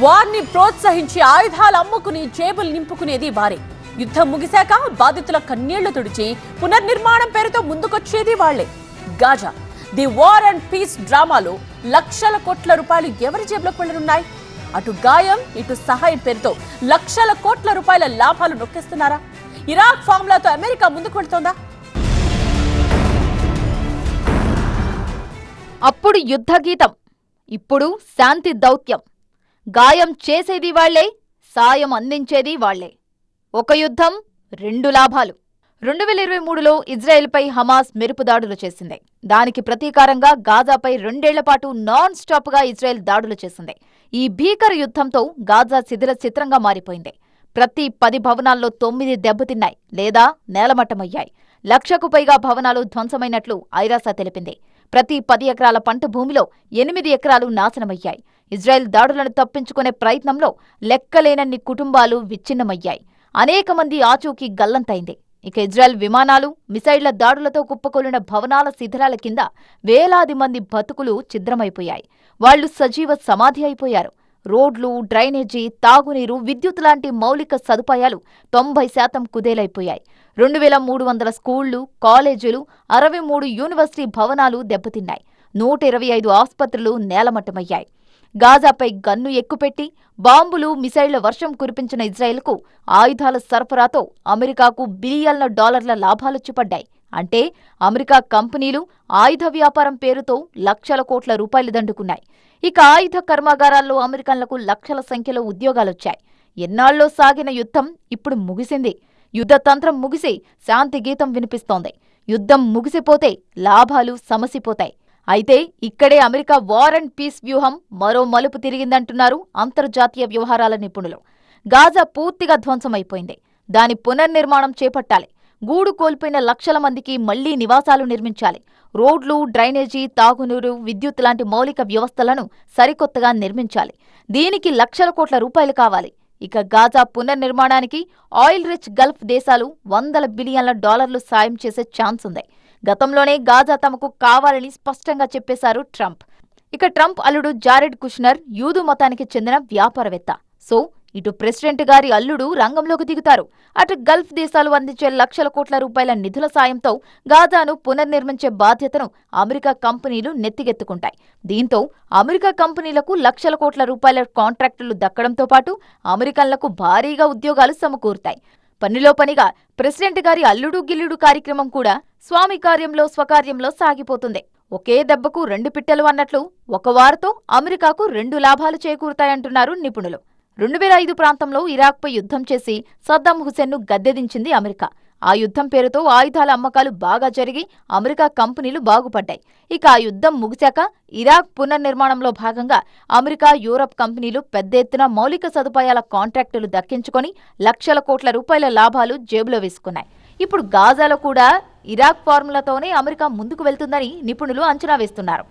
వారిని ప్రోత్సహించి ఆయుధాలు అమ్ముకుని జేబులు నింపుకునేది వారే. యుద్ధం ముగిశాక బాధితుల కన్నీళ్లు తుడిచి పునర్నిర్మాణం పేరుతో ముందుకొచ్చేది వాళ్లే. Gaza the war and peace డ్రామాలో లక్షల కోట్ల రూపాయలు ఎవరి జేబులోకి వెళ్లనున్నాయి? అటు గాయం ఇటు సహాయం పేరుతో లక్షల కోట్ల రూపాయల లాభాలు నొక్కేస్తున్నారా? ఇరాక్ ఫార్ములాతో అమెరికా ముందుకు వెళ్తోందా? అప్పుడు యుద్ధ గీతం, ఇప్పుడు శాంతి దౌత్యం. గాయం చేసేది వాళ్లే, సాయం అందించేది వాళ్లే. ఒక యుద్ధం, రెండు లాభాలు. 2023లో ఇజ్రాయెల్పై హమాస్ మెరుపు దాడులు చేసింది. దానికి ప్రతీకారంగా గాజాపై 2 ఏళ్లపాటు నాన్ స్టాప్గా ఇజ్రాయెల్ దాడులు చేసింది. ఈ భీకర యుద్ధంతో గాజా శిథిల చిత్రంగా మారిపోయింది. ప్రతి 10 భవనాల్లో 9 దెబ్బతిన్నాయి లేదా నేలమట్టమయ్యాయి. 1,00,000కు పైగా భవనాలు ధ్వంసమైనట్లు ఐరాస తెలిపింది. ప్రతి 10 ఎకరాల పంట భూమిలో 8 ఎకరాలు నాశనమయ్యాయి. ఇజ్రాయెల్ దాడులను తప్పించుకునే ప్రయత్నంలో లెక్కలేనన్ని కుటుంబాలు విచ్ఛిన్నమయ్యాయి. అనేక మంది ఆచూకీ గల్లంతైంది. ఇక ఇజ్రాయెల్ విమానాలు, మిసైళ్ల దాడులతో కుప్పకొలిన భవనాల శిథిలాల కింద వేలాది మంది బతుకులు ఛిద్రమైపోయాయి. వాళ్లు సజీవ సమాధి అయిపోయారు. రోడ్లు, డ్రైనేజీ, తాగునీరు, విద్యుత్ లాంటి మౌలిక సదుపాయాలు 90% కుదేలైపోయాయి. 2,300 స్కూళ్లు, కాలేజీలు, 63 యూనివర్సిటీ భవనాలు దెబ్బతిన్నాయి. 125 ఆస్పత్రులు నేలమట్టమయ్యాయి. గాజాపై గన్ను ఎక్కుపెట్టి బాంబులు, మిసైళ్ల వర్షం కురిపించిన ఇజ్రాయెల్కు ఆయుధాల సరఫరాతో అమెరికాకు బిలియన్ల డాలర్ల లాభాలొచ్చి పడ్డాయి. అంటే అమెరికా కంపెనీలు ఆయుధ వ్యాపారం పేరుతో లక్షల కోట్ల రూపాయలు దండుకున్నాయి. ఇక ఆయుధ కర్మాగారాల్లో అమెరికన్లకు లక్షల సంఖ్యలో ఉద్యోగాలొచ్చాయి. ఎన్నాళ్ళో సాగిన యుద్ధం ఇప్పుడు ముగిసింది. యుద్ధతంత్రం ముగిసి శాంతి గీతం వినిపిస్తోంది. యుద్ధం ముగిసిపోతే లాభాలు సమసిపోతాయి. అయితే ఇక్కడే అమెరికా వార్ అండ్ పీస్ వ్యూహం మరో మలుపు తిరిగిందంటున్నారు అంతర్జాతీయ వ్యవహారాల నిపుణులు. గాజా పూర్తిగా ధ్వంసమైపోయింది. దాని పునర్నిర్మాణం చేపట్టాలి. గూడు కోల్పోయిన లక్షల మందికి మళ్లీ నివాసాలు నిర్మించాలి. రోడ్లు, డ్రైనేజీ, తాగునీరు, విద్యుత్ లాంటి మౌలిక వ్యవస్థలను సరికొత్తగా నిర్మించాలి. దీనికి లక్షల కోట్ల రూపాయలు కావాలి. ఇక గాజా పునర్నిర్మాణానికి ఆయిల్ రిచ్ గల్ఫ్ దేశాలు $100 బిలియన్ల సాయం చేసే ఛాన్స్ ఉంది. గతంలోనే గాజా తమకు కావాలని స్పష్టంగా చెప్పేశారు ట్రంప్. ఇక ట్రంప్ అల్లుడు జారెడ్ కుష్నర్ యూదు మతానికి చెందిన వ్యాపారవేత్త. సో ఇటు ప్రెసిడెంట్ గారి అల్లుడు రంగంలోకి దిగుతారు. అటు గల్ఫ్ దేశాలు అందించే లక్షల కోట్ల రూపాయల నిధుల సాయంతో గాజాను పునర్నిర్మించే బాధ్యతను అమెరికా కంపెనీలు నెత్తికెత్తుకుంటాయి. దీంతో అమెరికా కంపెనీలకు లక్షల కోట్ల రూపాయల కాంట్రాక్టులు దక్కడంతో పాటు అమెరికన్లకు భారీగా ఉద్యోగాలు సమకూరుతాయి. పనిలో పనిగా ప్రెసిడెంట్ గారి అల్లుడు గిల్లుడు కార్యక్రమం కూడా స్వామి కార్యంలో స్వకార్యంలో సాగిపోతుంది. ఒకే దెబ్బకు 2 పిట్టలు అన్నట్లు ఒక వారితో అమెరికాకు 2 లాభాలు చేకూరుతాయంటున్నారు నిపుణులు. 2005 ప్రాంతంలో ఇరాక్పై యుద్ధం చేసి సద్దాం హుసేన్ను గద్దెదించింది అమెరికా. ఆ యుద్ధం పేరుతో ఆయుధాల అమ్మకాలు బాగా జరిగి అమెరికా కంపెనీలు బాగుపడ్డాయి. ఇక ఆ యుద్ధం ముగిశాక ఇరాక్ పునర్నిర్మాణంలో భాగంగా అమెరికా, యూరప్ కంపెనీలు పెద్ద ఎత్తున మౌలిక సదుపాయాల కాంట్రాక్టులు దక్కించుకొని లక్షల కోట్ల రూపాయల లాభాలు జేబులో వేసుకున్నాయి. ఇప్పుడు గాజాలో కూడా ఇరాక్ ఫార్ములాతోనే అమెరికా ముందుకు వెళ్తుందని నిపుణులు అంచనా వేస్తున్నారు.